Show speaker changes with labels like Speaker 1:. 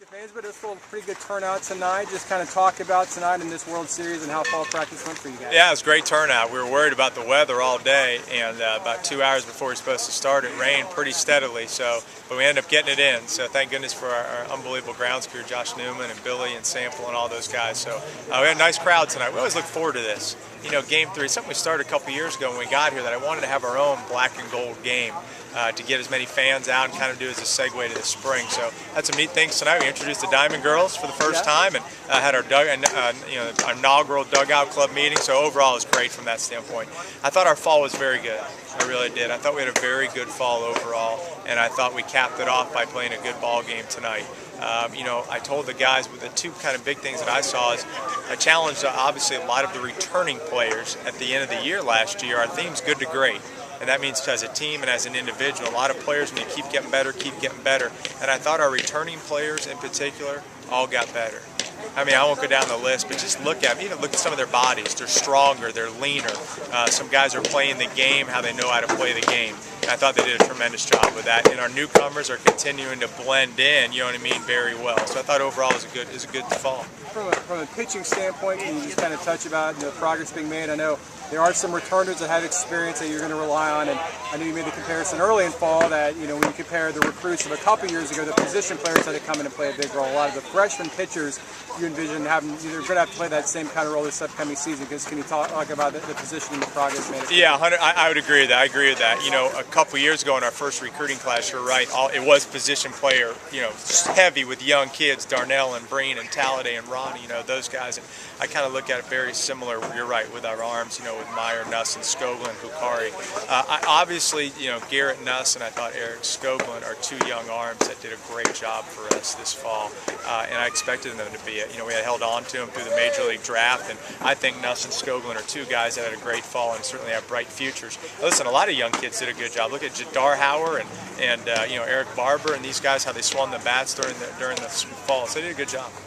Speaker 1: Fans, but it's still a pretty good turnout tonight. Just kind of talk about tonight in this World Series and how fall practice went for you guys.
Speaker 2: Yeah, it was a great turnout. We were worried about the weather all day, and about 2 hours before we were supposed to start, it rained pretty steadily. But we ended up getting it in. So thank goodness for our unbelievable grounds crew, Josh Newman and Billy and Sample and all those guys. So we had a nice crowd tonight. We always look forward to this. You know, Game 3, something we started a couple years ago when we got here, that I wanted to have our own black and gold game to get as many fans out and kind of do as a segue to the spring. So had some neat things tonight. We introduced the Diamond Girls for the first time and had our our inaugural dugout club meeting. So overall, it was great from that standpoint. I thought our fall was very good. I really did. I thought we had a very good fall overall, and I thought we capped it off by playing a good ball game tonight. You know, I told the guys with the two kind of big things that I saw is I challenged obviously a lot of the returning players at the end of the year last year. Our theme's good to great. And that means as a team and as an individual, a lot of players need to keep getting better. And I thought our returning players in particular all got better. I mean, I won't go down the list, but just look at some of their bodies. They're stronger, they're leaner. Some guys are playing the game how they know how to play the game. And I thought they did a tremendous job with that. And our newcomers are continuing to blend in, you know what I mean, very well. So I thought overall it was a good fall.
Speaker 1: From a pitching standpoint, can you just kind of touch about the progress being made? I know there are some returners that have experience that you're going to rely on, and I know you made the comparison early in fall that, you know, when you compare the recruits of a couple years ago, the position players had to come in and play a big role. A lot of the freshman pitchers you envision having, they're going to have to play that same kind of role this upcoming season. Because can you talk about the position and the progress made?
Speaker 2: Yeah, I would agree with that. I agree with that. You know, a couple years ago in our first recruiting class, you're right, it was position player, you know, heavy with young kids, Darnell and Breen and Talladay and Ronnie, you know, those guys. And I kind of look at it very similar, you're right, with our arms, you know, with Meyer, Nuss, and Skoglund, Hukari. Obviously, you know, Garrett Nuss and I thought Eric Skoglund are two young arms that did a great job for us this fall. And I expected them to be it. You know, we had held on to them through the Major League draft, and I think Nuss and Skoglund are two guys that had a great fall and certainly have bright futures. Listen, a lot of young kids did a good job. Look at Jadar Hauer and you know, Eric Barber and these guys, how they swung the bats during the fall. So they did a good job.